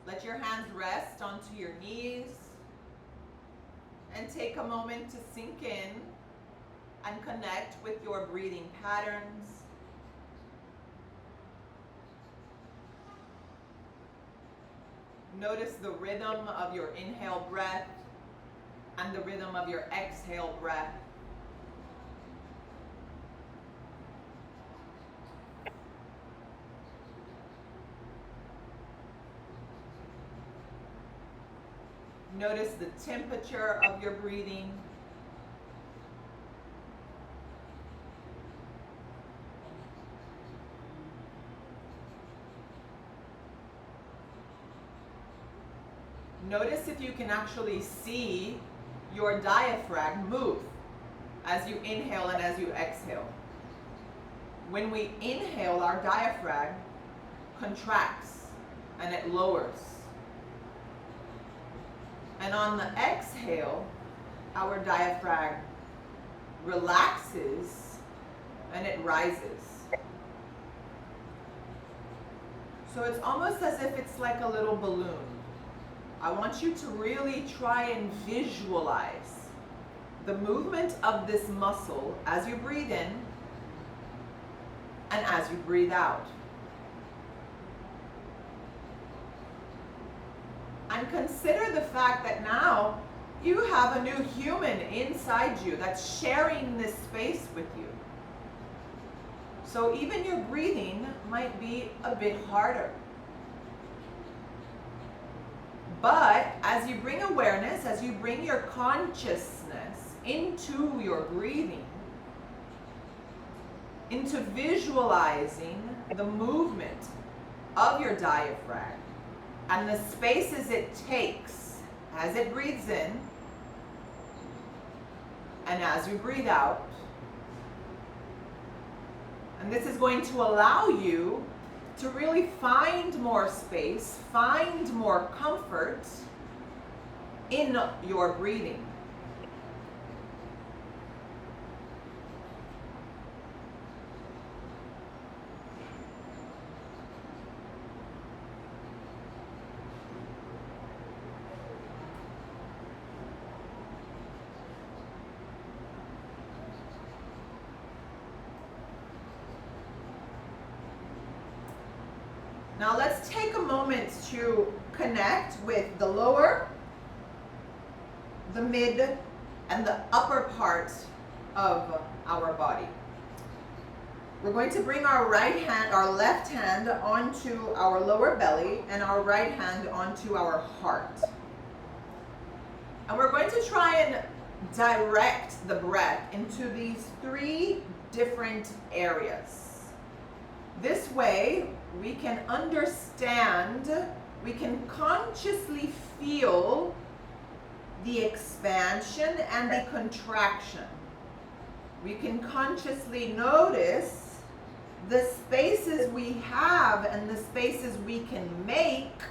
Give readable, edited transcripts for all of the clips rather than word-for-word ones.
Let your hands rest onto your knees and take a moment to sink in and connect with your breathing patterns. Notice the rhythm of your inhale breath and the rhythm of your exhale breath. Notice the temperature of your breathing. Notice if you can actually see your diaphragm move as you inhale and as you exhale. When we inhale, our diaphragm contracts and it lowers. And on the exhale, our diaphragm relaxes and it rises. So it's almost as if it's like a little balloon. I want you to really try and visualize the movement of this muscle as you breathe in and as you breathe out. And consider the fact that now you have a new human inside you that's sharing this space with you. So even your breathing might be a bit harder. But as you bring awareness, as you bring your consciousness into your breathing, into visualizing the movement of your diaphragm and the spaces it takes as it breathes in and as you breathe out. And this is going to allow you to really find more space, find more comfort in your breathing. Now let's take a moment to connect with the lower, the mid, and the upper part of our body. We're going to bring our left hand onto our lower belly and our right hand onto our heart. And we're going to try and direct the breath into these 3 different areas. This way, we can understand, we can consciously feel the expansion and the contraction. We can consciously notice the spaces we have and the spaces we can make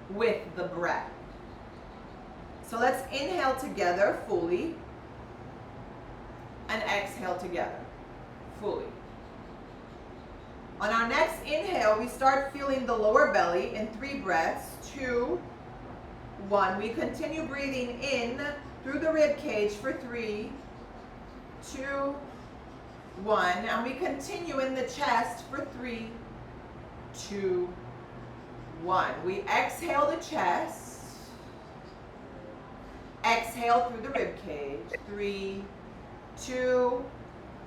with the breath. So let's inhale together fully and exhale together fully. On our next inhale, we start feeling the lower belly in 3 breaths. 2, 1. We continue breathing in through the rib cage for 3, 2, 1. And we continue in the chest for 3, 2, 1. We exhale the chest. Exhale through the rib cage. 3, 2,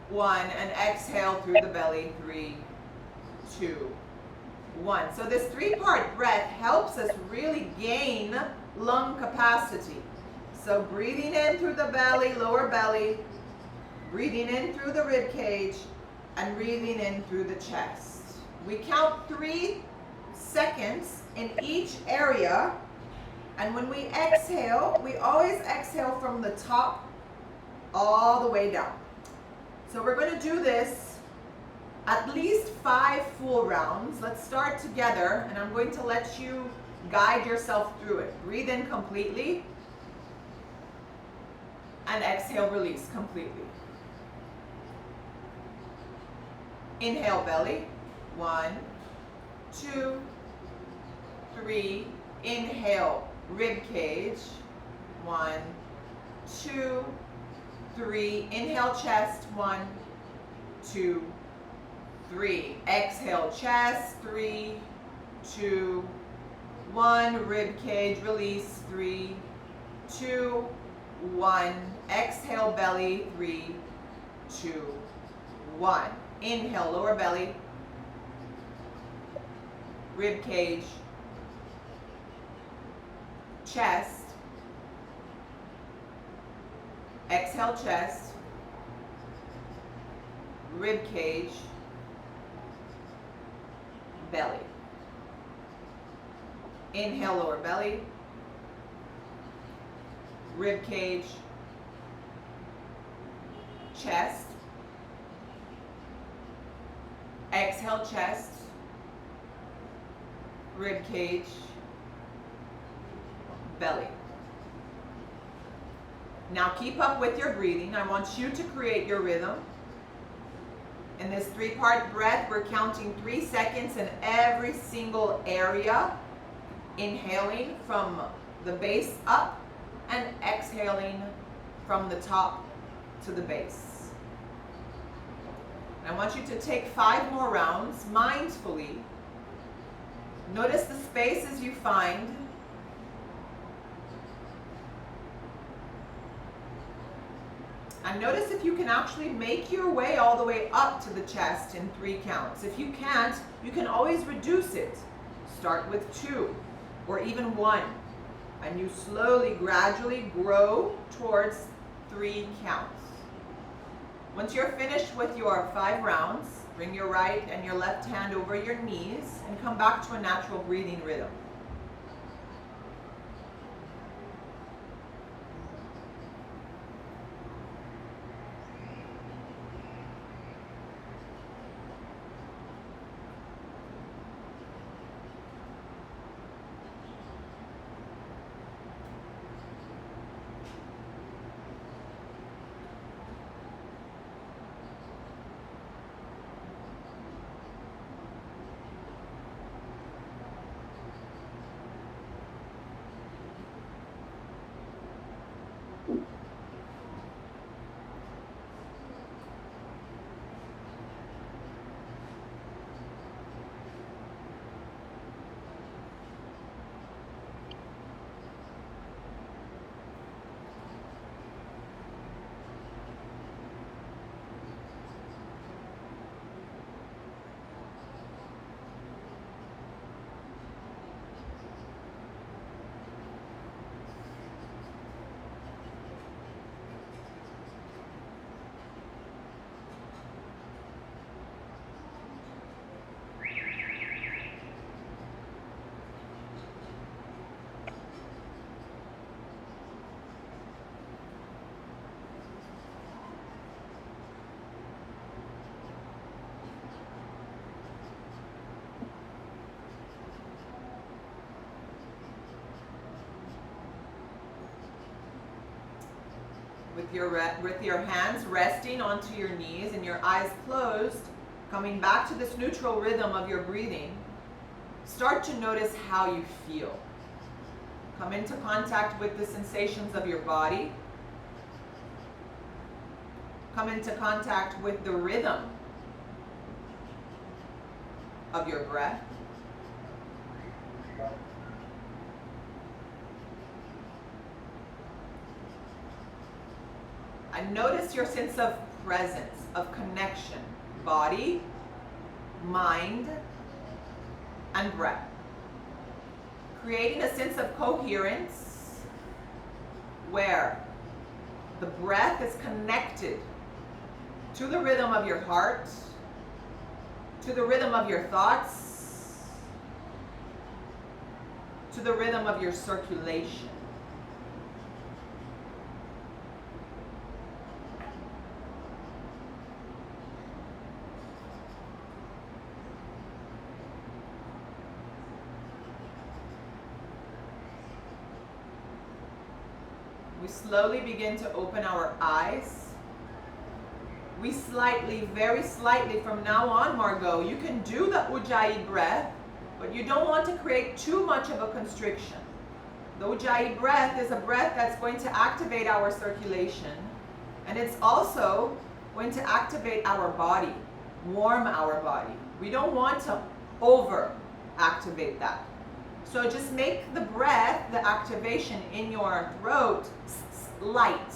1. And exhale through the belly. 3, 2, 1. So this 3-part breath helps us really gain lung capacity. So breathing in through the belly, lower belly, breathing in through the rib cage, and breathing in through the chest. We count 3 seconds in each area, and when we exhale, we always exhale from the top all the way down. So we're going to do this at least 5 full rounds. Let's start together, and I'm going to let you guide yourself through it. Breathe in completely, and exhale, release completely. Inhale belly, 1, 2, 3. Inhale, rib cage. 1, 2, 3. Inhale, chest. 1, 2, 3. Exhale, chest. 3, 2, 1. Rib cage, release. 3, 2, 1. Exhale, belly. 3, 2, 1. Inhale, lower belly. Rib cage. Chest. Exhale, chest. Rib cage. Belly. Inhale, lower belly. Rib cage. Chest. Exhale, chest. Rib cage. Belly. Now keep up with your breathing. I want you to create your rhythm. In this 3-part breath, we're counting 3 seconds in every single area. Inhaling from the base up and exhaling from the top to the base. I want you to take 5 more rounds mindfully. Notice the spaces you find. And notice if you can actually make your way all the way up to the chest in 3 counts. If you can't, you can always reduce it. Start with 2 or even 1. And you slowly, gradually grow towards 3 counts. Once you're finished with your 5 rounds, bring your right and your left hand over your knees and come back to a natural breathing rhythm. With your hands resting onto your knees and your eyes closed, coming back to this neutral rhythm of your breathing, start to notice how you feel. Come into contact with the sensations of your body. Come into contact with the rhythm of your breath. And notice your sense of presence, of connection, body, mind, and breath. Creating a sense of coherence where the breath is connected to the rhythm of your heart, to the rhythm of your thoughts, to the rhythm of your circulation. We slowly begin to open our eyes. We slightly, very slightly from now on, Margot, you can do the Ujjayi breath but you don't want to create too much of a constriction. The Ujjayi breath is a breath that's going to activate our circulation, and it's also going to activate our body, warm our body. We don't want to over activate that. So just make the breath, the activation in your throat, light.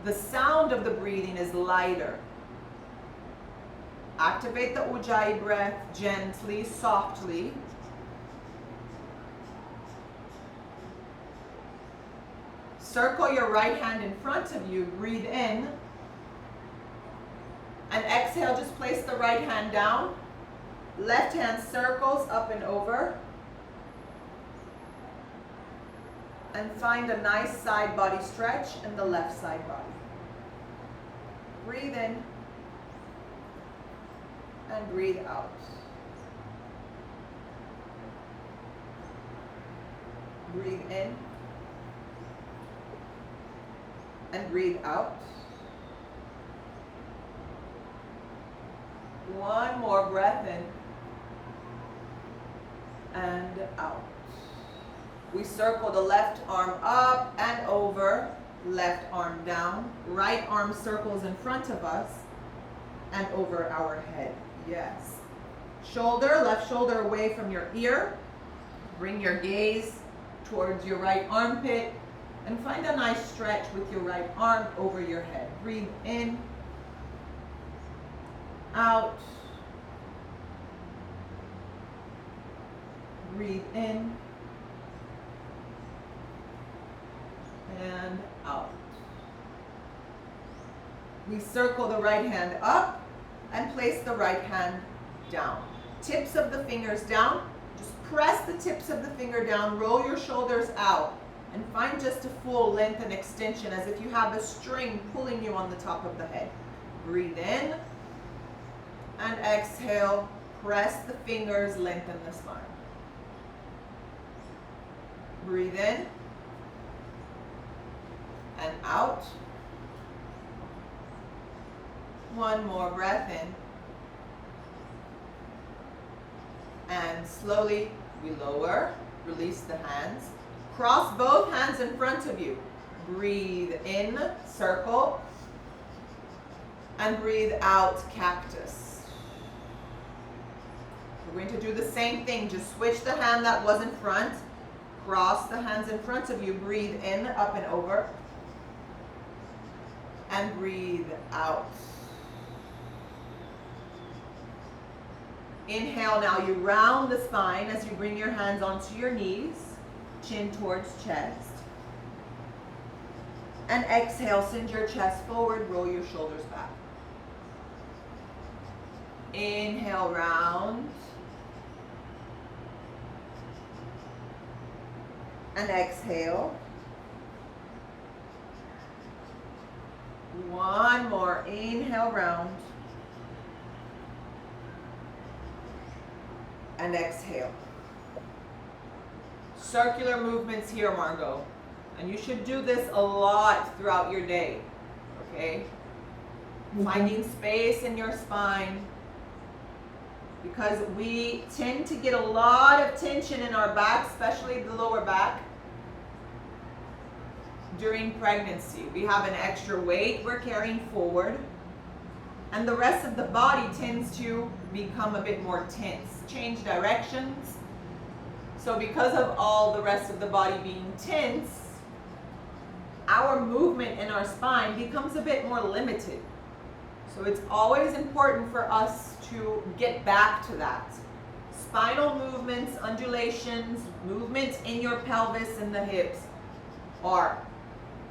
The sound of the breathing is lighter. Activate the Ujjayi breath gently, softly. Circle your right hand in front of you, breathe in. And exhale, just place the right hand down. Left hand circles up and over. And find a nice side body stretch in the left side body. Breathe in. And breathe out. Breathe in. And breathe out. One more breath in. And out. We circle the left arm up and over, left arm down. Right arm circles in front of us and over our head. Yes. Shoulder, left shoulder away from your ear. Bring your gaze towards your right armpit and find a nice stretch with your right arm over your head. Breathe in, out. Breathe in and out. We circle the right hand up and place the right hand down. Tips of the fingers down. Just press the tips of the finger down, roll your shoulders out, and find just a full length and extension as if you have a string pulling you on the top of the head. Breathe in and exhale. Press the fingers, lengthen the spine. Breathe in and out. One more breath in. And slowly we lower, release the hands. Cross both hands in front of you. Breathe in, circle. And breathe out, cactus. We're going to do the same thing. Just switch the hand that was in front. Cross the hands in front of you. Breathe in, up and over. And breathe out. Inhale, now you round the spine as you bring your hands onto your knees, chin towards chest. And exhale, send your chest forward, roll your shoulders back. Inhale, round. And exhale. One more, inhale, round. And exhale. Circular movements here, Margot. And you should do this a lot throughout your day, okay? Finding space in your spine, because we tend to get a lot of tension in our back, especially the lower back, during pregnancy. We have an extra weight we're carrying forward, and the rest of the body tends to become a bit more tense, change directions. So because of all the rest of the body being tense, our movement in our spine becomes a bit more limited. So it's always important for us to get back to that. Spinal movements, undulations, movements in your pelvis and the hips are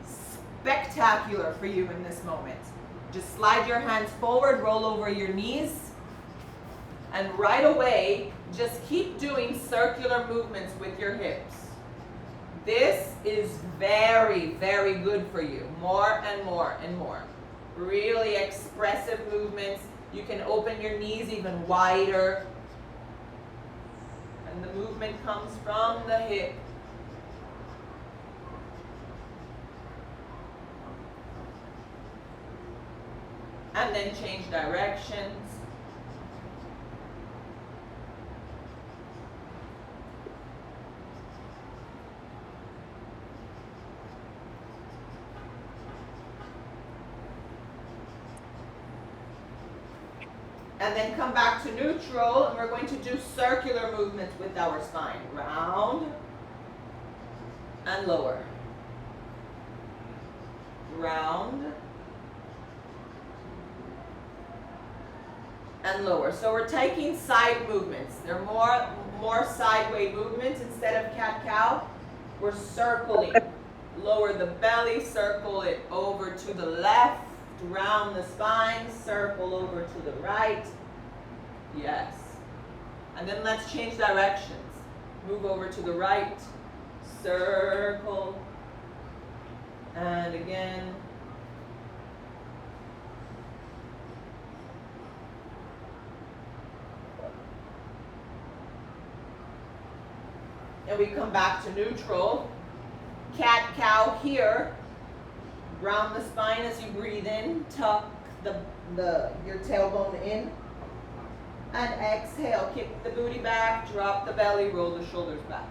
spectacular for you in this moment. Just slide your hands forward, roll over your knees, and right away, just keep doing circular movements with your hips. This is very, very good for you. More and more and more. Really expressive movements. You can open your knees even wider. And the movement comes from the hip. And then change directions. And then come back to neutral, and we're going to do circular movements with our spine. Round and lower. Round and lower. So we're taking side movements. They're more sideway movements instead of cat-cow. We're circling. Lower the belly, circle it over to the left, round the spine, circle over to the right. Yes. And then let's change directions. Move over to the right, circle, and again. And we come back to neutral. Cat-cow here. Round the spine as you breathe in. Tuck your tailbone in. And exhale. Kick the booty back. Drop the belly. Roll the shoulders back.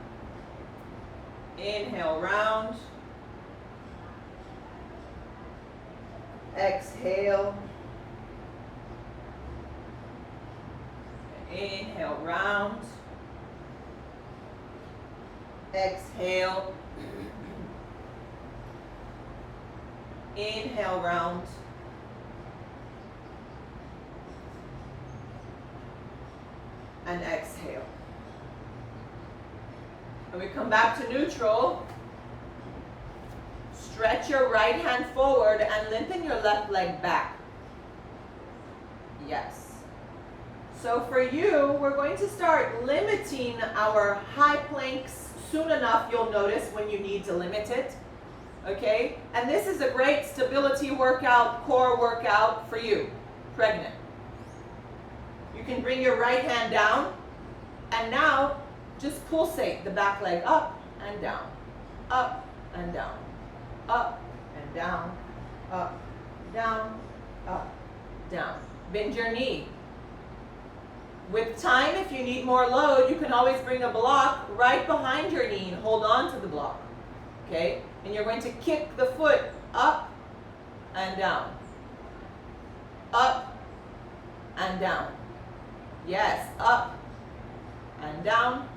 Inhale, round. Exhale. Inhale, round. Exhale. Inhale, round. And exhale. And we come back to neutral. Stretch your right hand forward and lengthen your left leg back. Yes. So for you, we're going to start limiting our high planks soon enough. You'll notice when you need to limit it. Okay? And this is a great stability workout, core workout for you, pregnant. You can bring your right hand down, and now just pulsate the back leg up and down, up and down, up and down, up, down, up, down. Bend your knee. With time, if you need more load, you can always bring a block right behind your knee and hold on to the block. Okay? And you're going to kick the foot up and down. Up and down. Yes, up and down.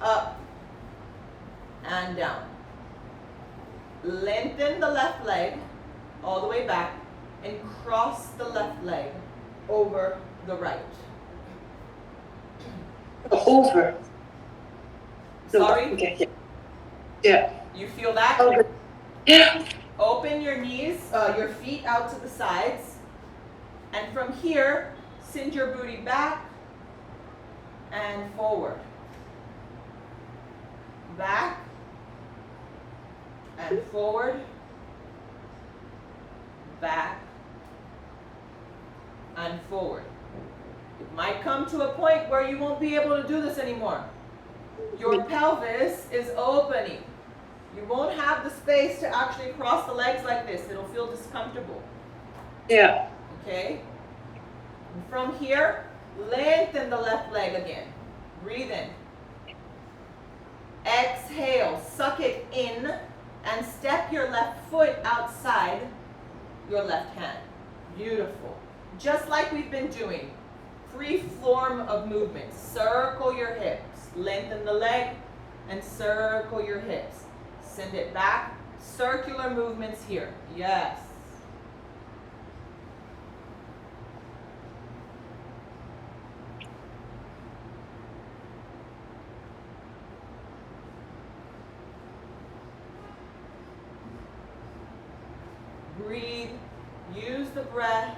Up and down. Lengthen the left leg all the way back and cross the left leg over the right. Over. Sorry? Okay. Yeah. You feel that? Over. Yeah. Open your knees, your feet out to the sides. And from here, send your booty back and forward. Back and forward. Back and forward. It might come to a point where you won't be able to do this anymore. Your pelvis is opening. You won't have the space to actually cross the legs like this. It'll feel discomfortable. Yeah. Okay? And from here, lengthen the left leg again. Breathe in. Exhale. Suck it in and step your left foot outside your left hand. Beautiful. Just like we've been doing. Free form of movement. Circle your hips. Lengthen the leg and circle your hips. Send it back. Circular movements here. Yes. Breathe. Use the breath.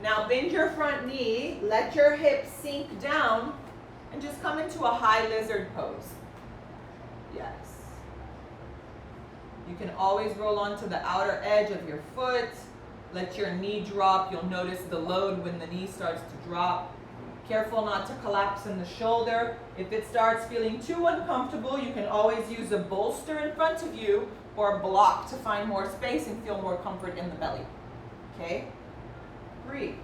Now bend your front knee, let your hips sink down, and just come into a high lizard pose. Yes. You can always roll onto the outer edge of your foot. Let your knee drop. You'll notice the load when the knee starts to drop. Careful not to collapse in the shoulder. If it starts feeling too uncomfortable, you can always use a bolster in front of you or a block to find more space and feel more comfort in the belly. Okay? Breathe.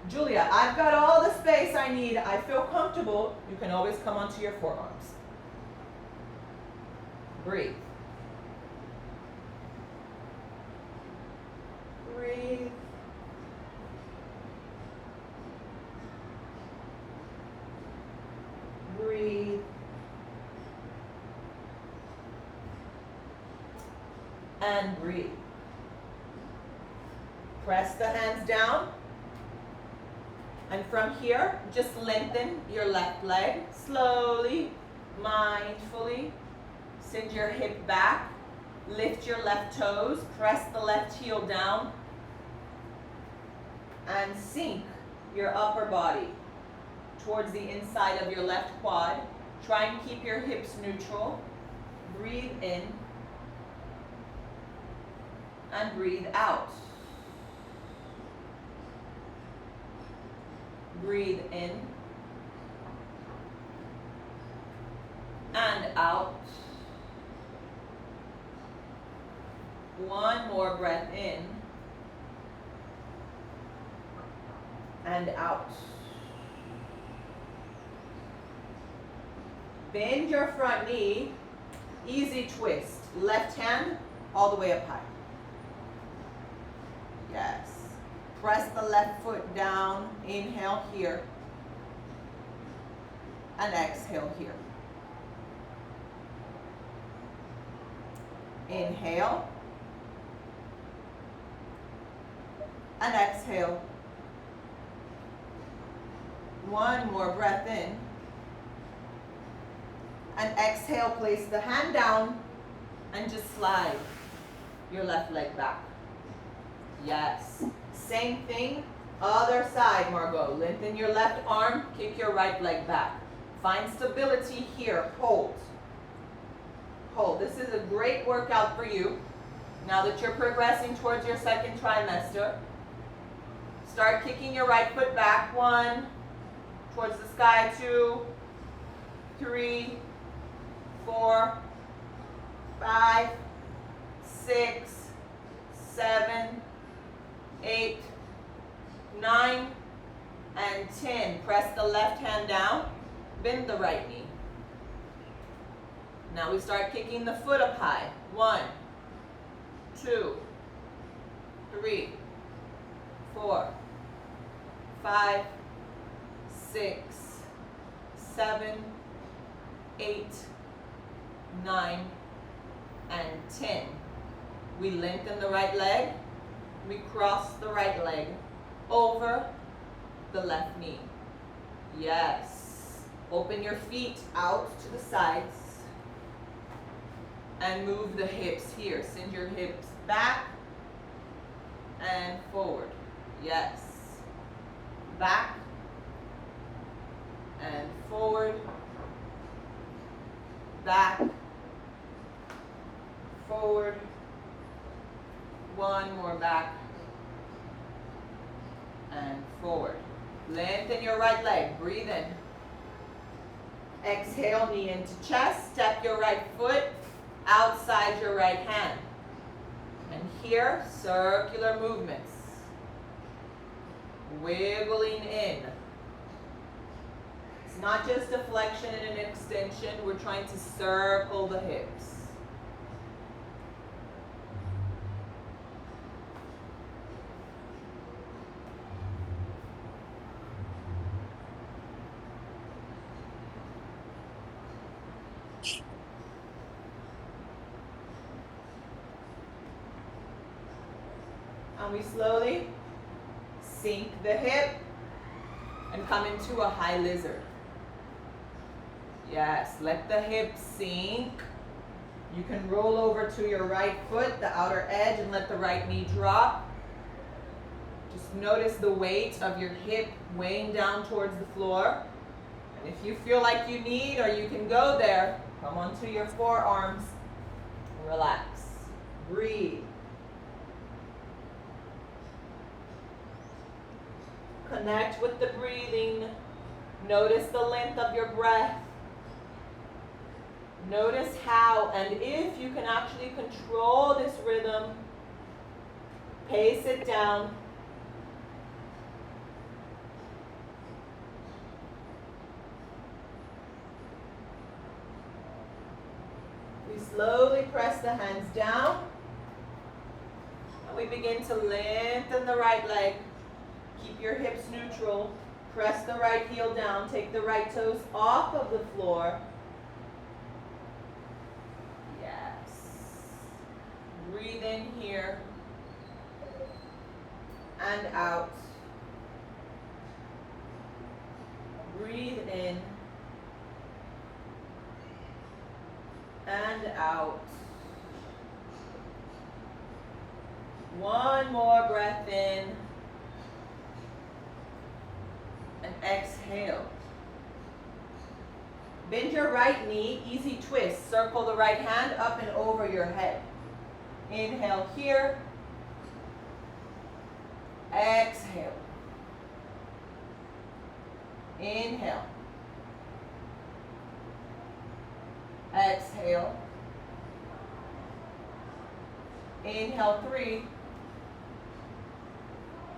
Julia, I've got all the space I need. I feel comfortable. You can always come onto your forearms. Breathe. Breathe. Breathe. And breathe. Press the hands down. And from here, just lengthen your left leg slowly, mindfully. Send your hip back. Lift your left toes. Press the left heel down. And sink your upper body towards the inside of your left quad. Try and keep your hips neutral. Breathe in. And breathe out. Breathe in. And out. One more breath in. And out. Bend your front knee. Easy twist. Left hand all the way up high. Yes. Press the left foot down. Inhale here. And exhale here. Inhale. And exhale. One more breath in. And exhale, place the hand down and just slide your left leg back. Yes. Same thing, other side, Margot. Lengthen your left arm, kick your right leg back. Find stability here, hold. Hold. This is a great workout for you. Now that you're progressing towards your second trimester, start kicking your right foot back. 1, towards the sky. 2, 3, 4, 5, 6, 7, 8, 9, and 10. Press the left hand down, bend the right knee. Now we start kicking the foot up high. 1, 2, 3, 4, 5, 6, 7, 8, 9, and 10. We lengthen the right leg. We cross the right leg over the left knee. Yes. Open your feet out to the sides and move the hips here. Send your hips back and forward. Yes. Back and forward. Back, forward. One more back and forward. Lengthen your right leg. Breathe in. Exhale, knee into chest. Step your right foot outside your right hand. And here, circular movements. Wiggling in. It's not just a flexion and an extension. We're trying to circle the hips. And we slowly sink the hip and come into a high lizard. Yes, let the hip sink. You can roll over to your right foot, the outer edge, and let the right knee drop. Just notice the weight of your hip weighing down towards the floor. And if you feel like you need, or you can go there, come onto your forearms. Relax. Breathe. Connect with the breathing. Notice the length of your breath. Notice how and if you can actually control this rhythm, pace it down. We slowly press the hands down. And we begin to lengthen the right leg. Keep your hips neutral. Press the right heel down. Take the right toes off of the floor. Yes. Breathe in here. And out. Breathe in. And out. One more breath in. And exhale. Bend your right knee, easy twist. Circle the right hand up and over your head. Inhale here. Exhale. Inhale. Exhale. Inhale 3.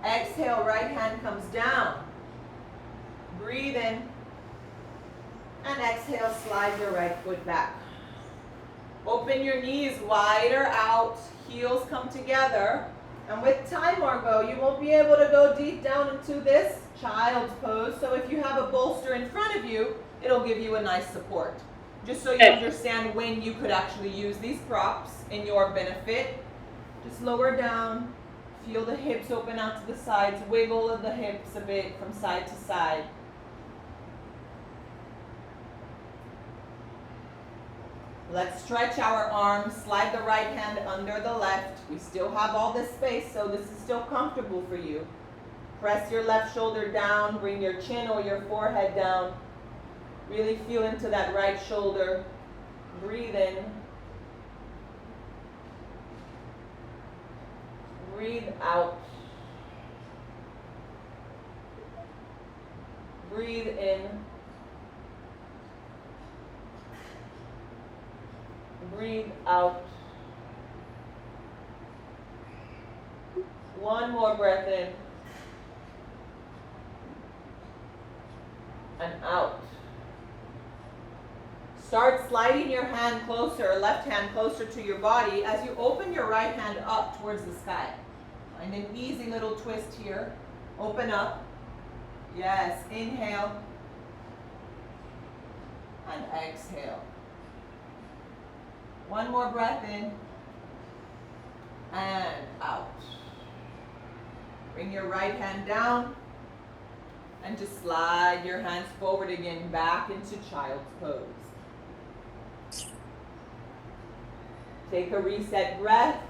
Exhale, right hand comes down. Breathe in. And exhale, slide your right foot back. Open your knees wider out. Heels come together. And with time, Margot, you won't be able to go deep down into this child's pose. So if you have a bolster in front of you, it'll give you a nice support. Just so you understand when you could actually use these props in your benefit. Just lower down. Feel the hips open out to the sides. Wiggle the hips a bit from side to side. Let's stretch our arms. Slide the right hand under the left. We still have all this space, so this is still comfortable for you. Press your left shoulder down. Bring your chin or your forehead down. Really feel into that right shoulder. Breathe in. Breathe out. Breathe in. Breathe out. One more breath in. And out. Start sliding your hand closer, left hand closer to your body as you open your right hand up towards the sky. Find an easy little twist here. Open up. Yes, inhale. And exhale. One more breath in. And out. Bring your right hand down. And just slide your hands forward again, back into child's pose. Take a reset breath.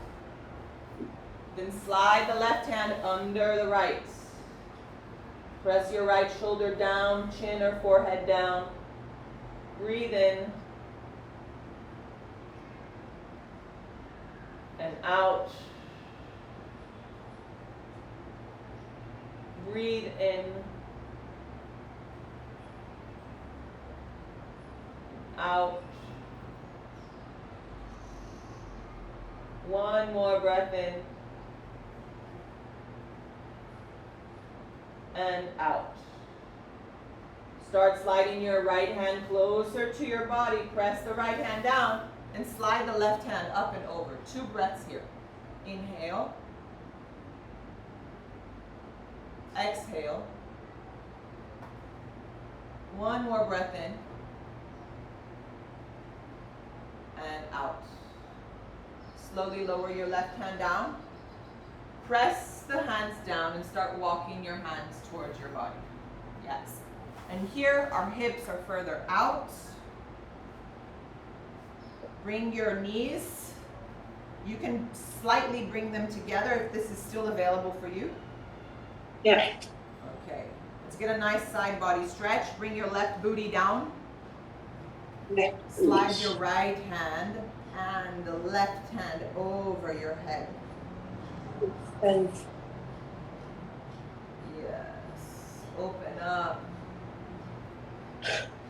Then slide the left hand under the right. Press your right shoulder down, chin or forehead down. Breathe in. And out. Breathe in. Out. One more breath in. And out. Start sliding your right hand closer to your body. Press the right hand down and slide the left hand up and over. 2 breaths here. Inhale. Exhale. One more breath in. And out. Slowly lower your left hand down. Press the hands down and start walking your hands towards your body. Yes. And here our hips are further out. Bring your knees. You can slightly bring them together if this is still available for you. Yeah. Okay. Let's get a nice side body stretch. Bring your left booty down. Slide your right hand and the left hand over your head. And Yes. Open up.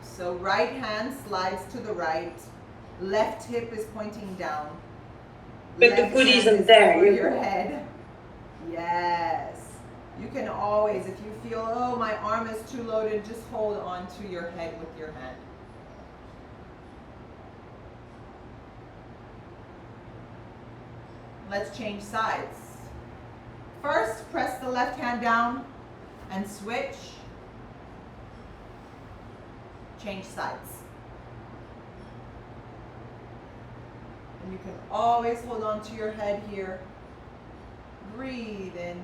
So right hand slides to the right. Left hip is pointing down. But the Left booty hand isn't is there, over you your know. head. Yes. You can always, if you feel, oh, my arm is too loaded, just hold on to your head with your hand. Let's change sides. First, press the left hand down and switch. Change sides. And you can always hold on to your head here. Breathe in.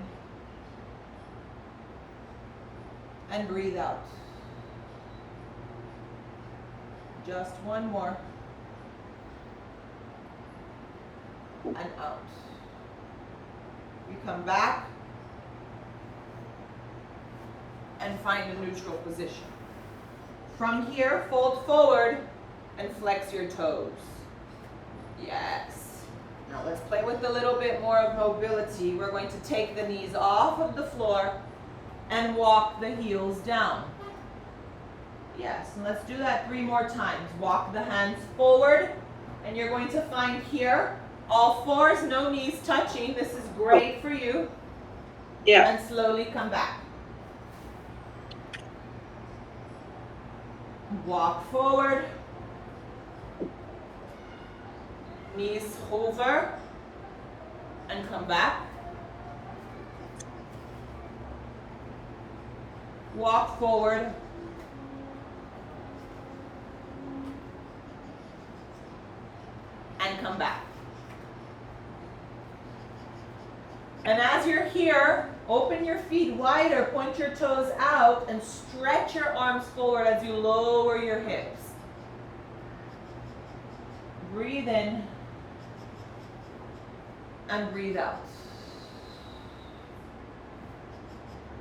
And breathe out. Just one more. And out. You come back and find a neutral position. From here, fold forward and flex your toes. Yes. Now let's play with a little bit more of mobility. We're going to take the knees off of the floor and walk the heels down. Yes, and let's do that 3 more times. Walk the hands forward, and you're going to find here, all fours, no knees touching. This is great for you. Yeah. And slowly come back. Walk forward. Knees hover and come back. Walk forward. And come back. And as you're here, open your feet wider, point your toes out, and stretch your arms forward as you lower your hips. Breathe in and breathe out.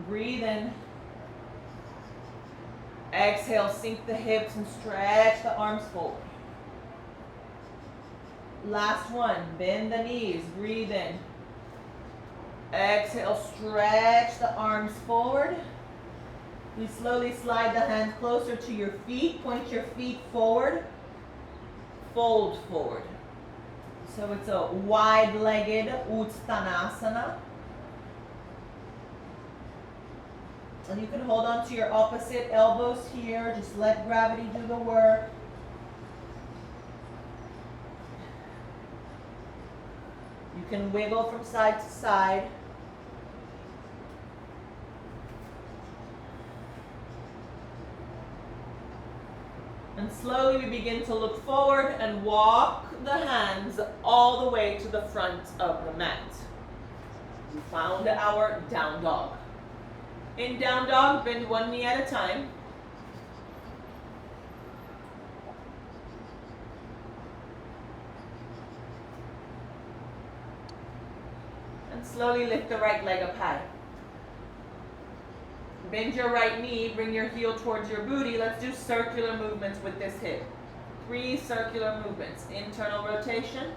Breathe in. Exhale, sink the hips and stretch the arms forward. Last one, bend the knees, breathe in. Exhale, stretch the arms forward. You slowly slide the hands closer to your feet, point your feet forward, fold forward. So it's a wide-legged Uttanasana. And you can hold on to your opposite elbows here, just let gravity do the work. You can wiggle from side to side. And slowly we begin to look forward and walk the hands all the way to the front of the mat. We found our down dog. In down dog, bend one knee at a time. And slowly lift the right leg up high. Bend your right knee, bring your heel towards your booty. Let's do circular movements with this hip. 3 circular movements. Internal rotation.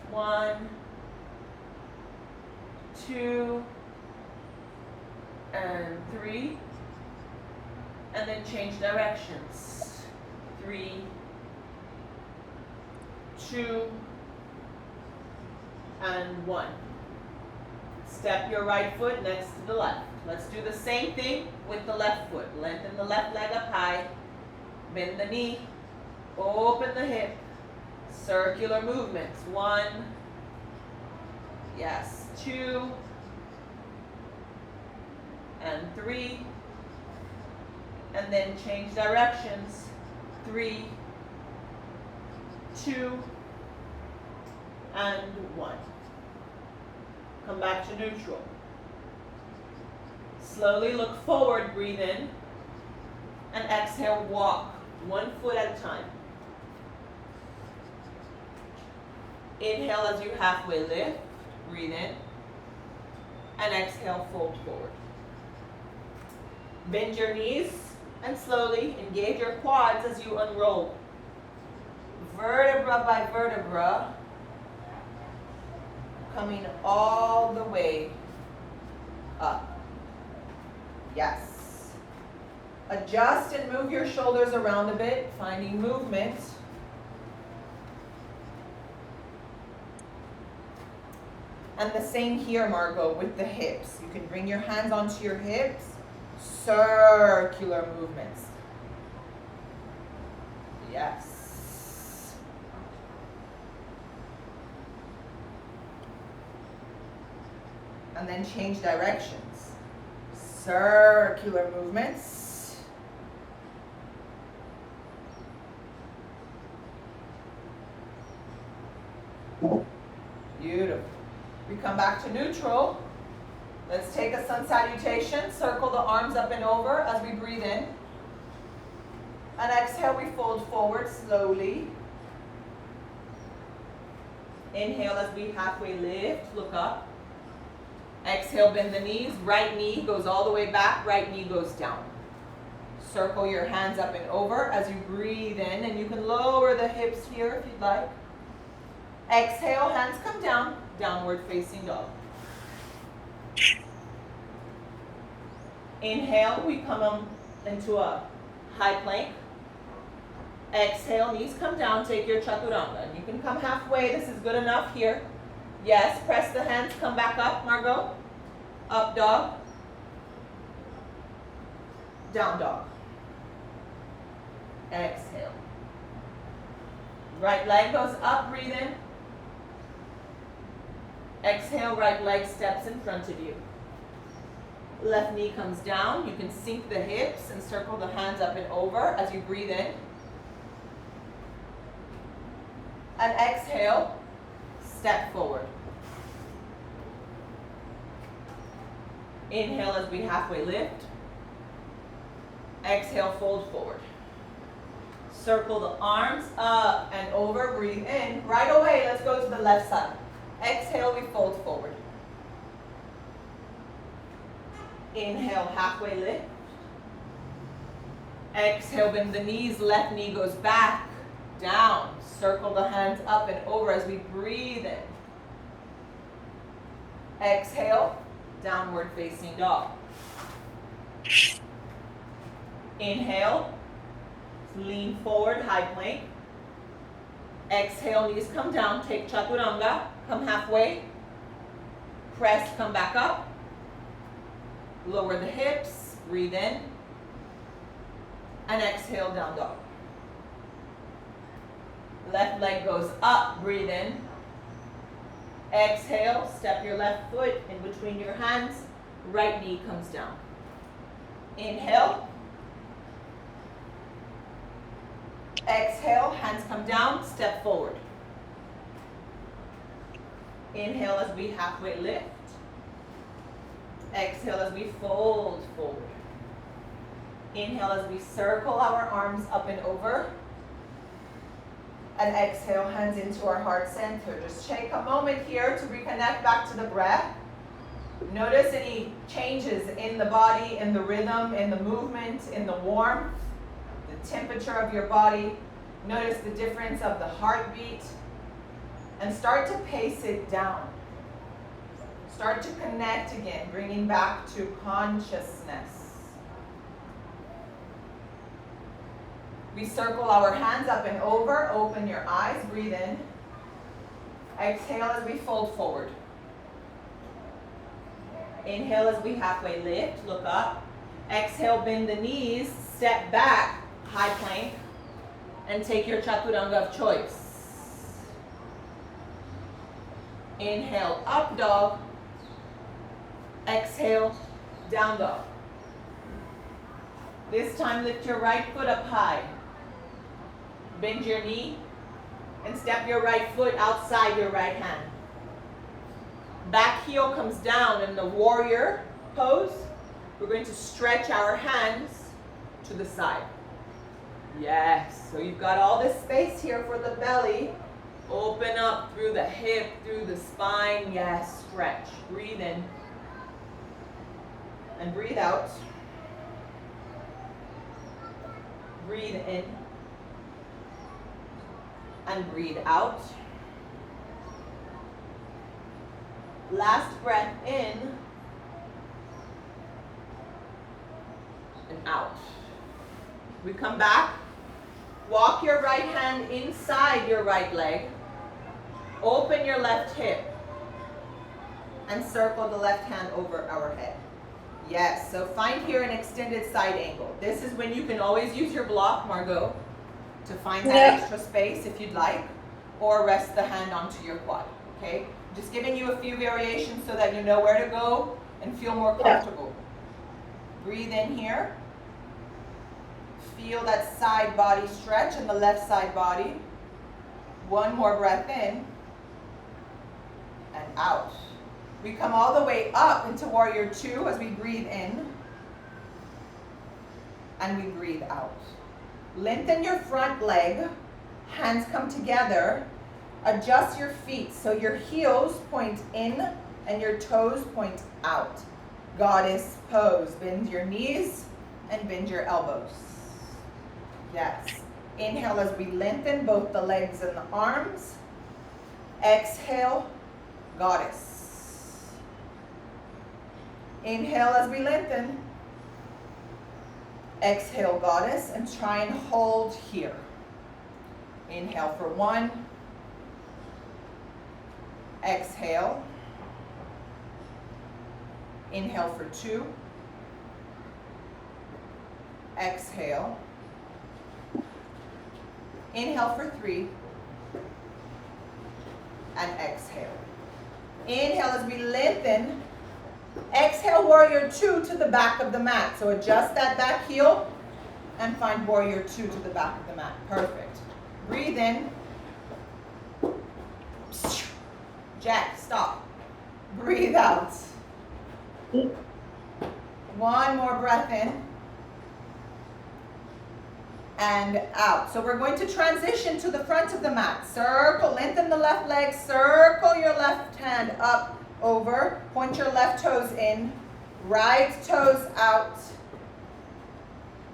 1, 2, and 3. And then change directions. 3, 2, and 1. Step your right foot next to the left. Let's do the same thing with the left foot. Lengthen the left leg up high. Bend the knee. Open the hip. Circular movements. 1. Yes. 2. And 3. And then change directions. 3, 2, and 1. Come back to neutral. Slowly look forward, breathe in, and exhale, walk 1 foot at a time. Inhale as you halfway lift, breathe in, and exhale, fold forward. Bend your knees and slowly engage your quads as you unroll. Vertebra by vertebra, coming all the way up. Yes. Adjust and move your shoulders around a bit, finding movement. And the same here, Margot, with the hips. You can bring your hands onto your hips. Circular movements. Yes. And then change directions. Circular movements. Beautiful. We come back to neutral. Let's take a sun salutation. Circle the arms up and over as we breathe in. And exhale, we fold forward slowly. Inhale as we halfway lift, look up. Exhale, bend the knees. Right knee goes all the way back, right knee goes down. Circle your hands up and over as you breathe in, and you can lower the hips here if you'd like. Exhale, hands come down, downward facing dog. Inhale, we come into a high plank. Exhale, knees come down, take your chaturanga. And you can come halfway, this is good enough here. Yes, press the hands, come back up, Margot. Up dog. Down dog. Exhale. Right leg goes up, breathe in. Exhale, right leg steps in front of you. Left knee comes down. You can sink the hips and circle the hands up and over as you breathe in. And exhale, step forward. Inhale as we halfway lift. Exhale, fold forward. Circle the arms up and over, breathe in. Right away, let's go to the left side. Exhale, we fold forward. Inhale, halfway lift. Exhale, bend the knees, left knee goes back, down. Circle the hands up and over as we breathe in. Exhale, downward facing dog. Inhale, lean forward, high plank. Exhale, knees come down, take chaturanga, come halfway. Press, come back up. Lower the hips, breathe in. And exhale, down dog. Left leg goes up, breathe in. Exhale, step your left foot in between your hands. Right knee comes down. Inhale. Exhale, hands come down, step forward. Inhale as we halfway lift. Exhale as we fold forward. Inhale as we circle our arms up and over. And exhale, hands into our heart center. Just take a moment here to reconnect back to the breath. Notice any changes in the body, in the rhythm, in the movement, in the warmth, the temperature of your body. Notice the difference of the heartbeat. And start to pace it down. Start to connect again, bringing back to consciousness. We circle our hands up and over, open your eyes, breathe in. Exhale as we fold forward. Inhale as we halfway lift, look up. Exhale, bend the knees, step back, high plank, and take your chaturanga of choice. Inhale, up dog. Exhale, down dog. This time lift your right foot up high. Bend your knee and step your right foot outside your right hand. Back heel comes down in the warrior pose. We're going to stretch our hands to the side. Yes, so you've got all this space here for the belly. Open up through the hip, through the spine. Yes, stretch. Breathe in. And breathe out. Breathe in. And breathe out. Last breath in. And out. We come back. Walk your right hand inside your right leg. Open your left hip. And circle the left hand over our head. Yes, so find here an extended side angle. This is when you can always use your block, Margot, to find that extra space if you'd like, or rest the hand onto your quad, okay? Just giving you a few variations so that you know where to go and feel more comfortable. Breathe in here. Feel that side body stretch in the left side body. One more breath in and out. We come all the way up into warrior two as we breathe in and we breathe out. Lengthen your front leg, hands come together. Adjust your feet so your heels point in and your toes point out. Goddess pose. Bend your knees and bend your elbows. Yes. Inhale as we lengthen both the legs and the arms. Exhale, goddess. Inhale as we lengthen. Exhale, goddess, and try and hold here. Inhale for 1. Exhale. Inhale for 2. Exhale. Inhale for 3. And exhale. Inhale as we lengthen. Exhale, warrior 2 to the back of the mat. So adjust that back heel and find warrior 2 to the back of the mat. Perfect. Breathe in. Jack, stop. Breathe out. One more breath in. And out. So we're going to transition to the front of the mat. Circle, lengthen the left leg, circle your left hand up, over, point your left toes in, right toes out,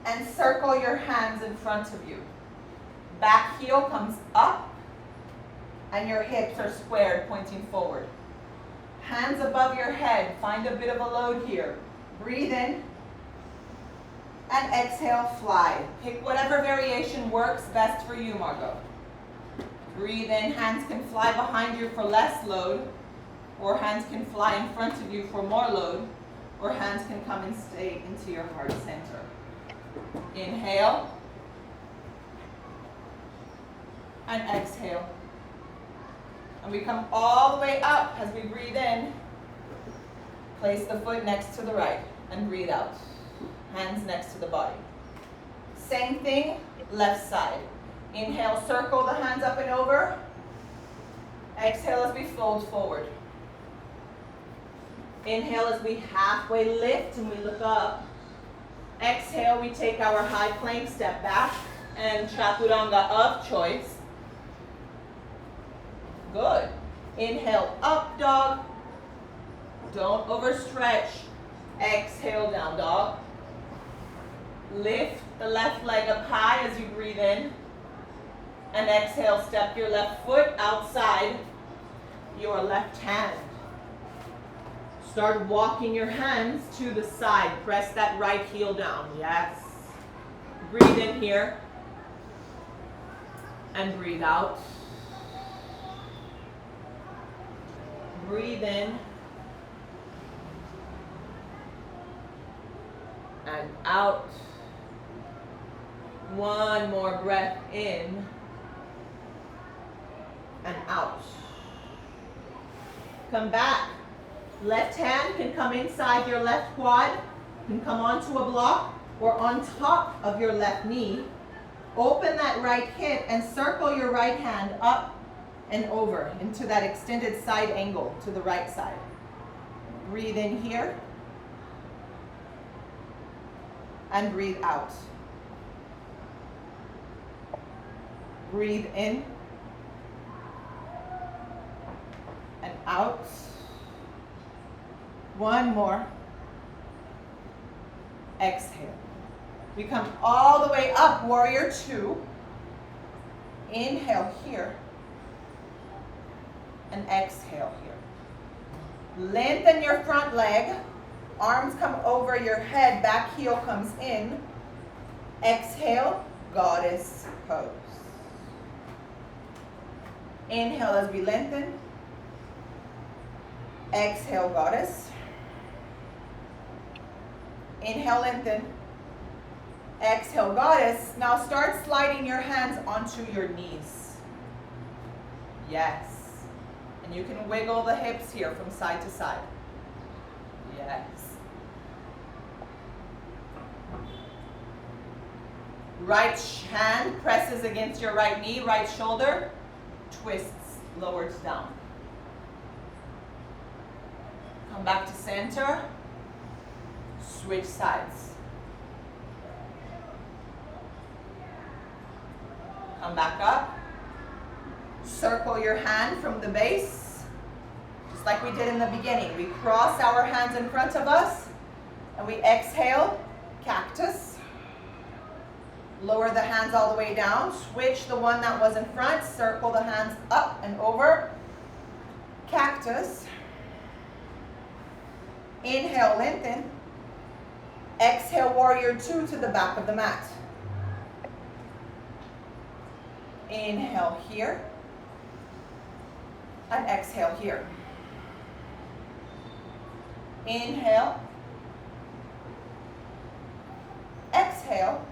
and circle your hands in front of you. Back heel comes up, and your hips are squared, pointing forward. Hands above your head, find a bit of a load here. Breathe in. And exhale, fly. Pick whatever variation works best for you, Margot. Breathe in, hands can fly behind you for less load, or hands can fly in front of you for more load, or hands can come and stay into your heart center. Inhale. And exhale. And we come all the way up as we breathe in. Place the foot next to the right and breathe out. Hands next to the body. Same thing, left side. Inhale, circle the hands up and over. Exhale as we fold forward. Inhale as we halfway lift and we look up. Exhale, we take our high plank, step back, and chaturanga of choice. Good. Inhale, up dog. Don't overstretch. Exhale, down dog. Lift the left leg up high as you breathe in. And exhale, step your left foot outside your left hand. Start walking your hands to the side. Press that right heel down. Yes. Breathe in here. And breathe out. Breathe in. And out. One more breath in and out. Come back. Left hand can come inside your left quad, can come onto a block or on top of your left knee. Open that right hip and circle your right hand up and over into that extended side angle to the right side. Breathe in here and breathe out. Breathe in and out. One more. Exhale. We come all the way up, warrior 2. Inhale here. And exhale here. Lengthen your front leg. Arms come over your head, back heel comes in. Exhale, goddess pose. Inhale as we lengthen. Exhale, goddess. Inhale, lengthen. Exhale, goddess. Now start sliding your hands onto your knees. Yes. And And you can wiggle the hips here from side to side. Yes. Right hand presses against your right knee, right shoulder, twists, lowers down. Come back to center, switch sides. Come back up, circle your hand from the base, just like we did in the beginning. We cross our hands in front of us, and we exhale, cactus. Lower the hands all the way down, switch the one that was in front, circle the hands up and over, cactus. Inhale, lengthen. Exhale, warrior two to the back of the mat. Inhale here, and exhale here. Inhale, exhale.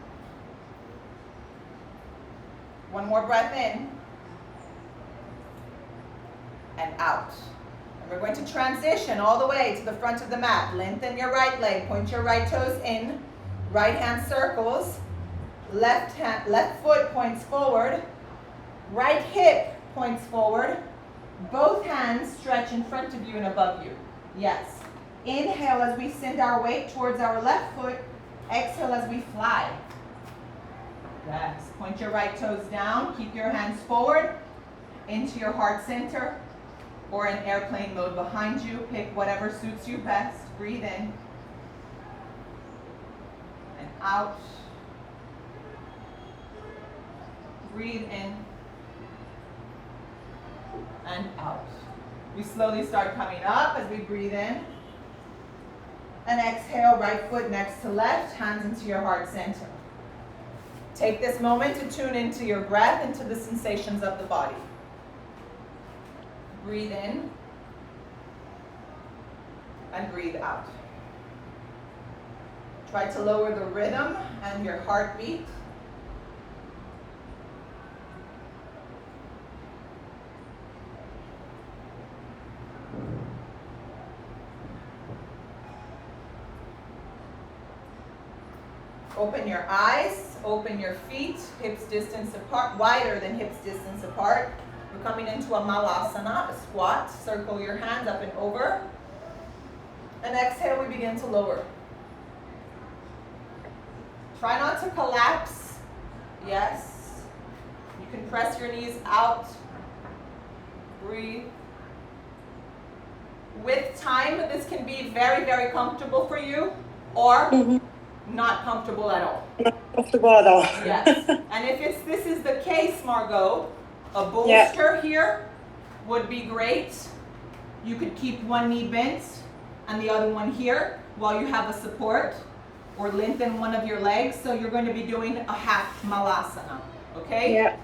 One more breath in, and out. And we're going to transition all the way to the front of the mat. Lengthen your right leg, point your right toes in, right hand circles, left foot points forward, right hip points forward, both hands stretch in front of you and above you. Yes. Inhale as we send our weight towards our left foot, exhale as we fly. Yes. Point your right toes down, keep your hands forward into your heart center or in airplane mode behind you. Pick whatever suits you best. Breathe in and out. Breathe in and out. We slowly start coming up as we breathe in. And exhale, right foot next to left, hands into your heart center. Take this moment to tune into your breath, into the sensations of the body. Breathe in and breathe out. Try to lower the rhythm and your heartbeat. Open your eyes, open your feet, hips distance apart, wider than hips distance apart. We're coming into a malasana, a squat. Circle your hands up and over. And exhale, we begin to lower. Try not to collapse. Yes. You can press your knees out. Breathe. With time, this can be very, very comfortable for you, or not comfortable at all. Not comfortable at all. Yes. And if this is the case, Margot, a bolster here would be great. You could keep one knee bent and the other one here while you have a support, or lengthen one of your legs. So you're going to be doing a half malasana. Okay? Yeah.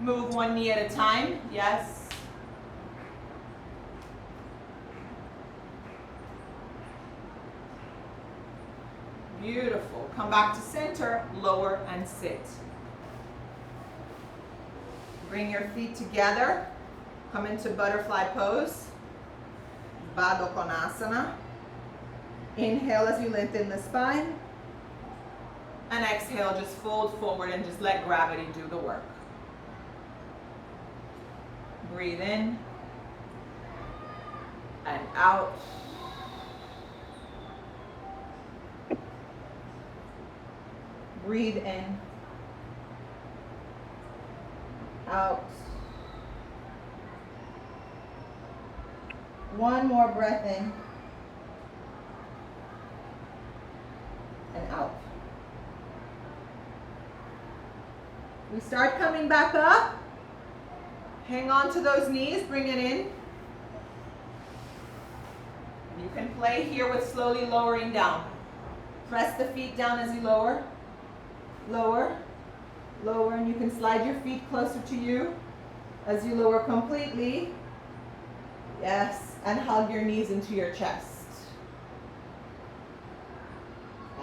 Move one knee at a time. Yes. Beautiful. Come back to center, lower and sit. Bring your feet together. Come into butterfly pose. Baddha Konasana. Inhale as you lengthen the spine. And exhale, just fold forward and just let gravity do the work. Breathe in and out. Breathe in, out. One more breath in and out. We start coming back up. Hang on to those knees, bring it in. You can play here with slowly lowering down. Press the feet down as you lower. Lower, lower, and you can slide your feet closer to you as you lower completely. Yes, and hug your knees into your chest.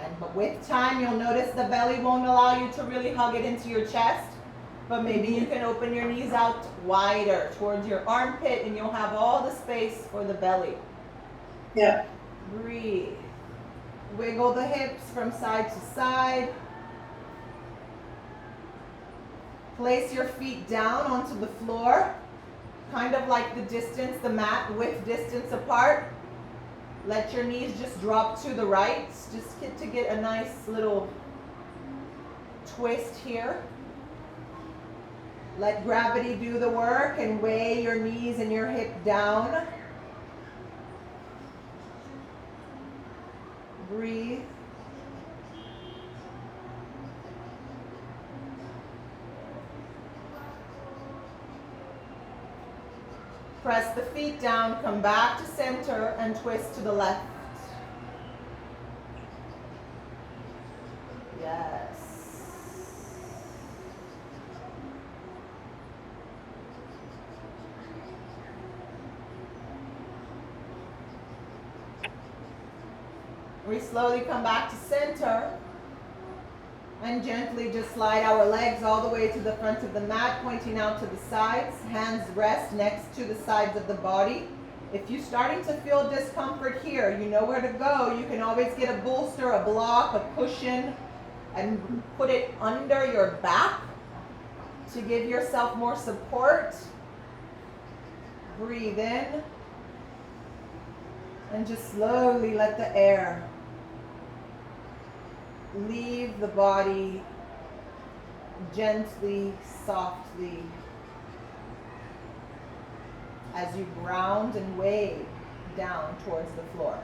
And with time, you'll notice the belly won't allow you to really hug it into your chest. But maybe you can open your knees out wider towards your armpit and you'll have all the space for the belly. Yeah. Breathe. Wiggle the hips from side to side. Place your feet down onto the floor, kind of like the distance, the mat width distance apart. Let your knees just drop to the right, just to get a nice little twist here. Let gravity do the work and weigh your knees and your hip down. Breathe. Press the feet down, come back to center and twist to the left. Yes. We slowly come back to center and gently just slide our legs all the way to the front of the mat, pointing out to the sides. Hands rest next to the sides of the body. If you're starting to feel discomfort here, you know where to go. You can always get a bolster, a block, a cushion, and put it under your back to give yourself more support. Breathe in and just slowly let the air leave the body gently, softly, as you ground and weigh down towards the floor.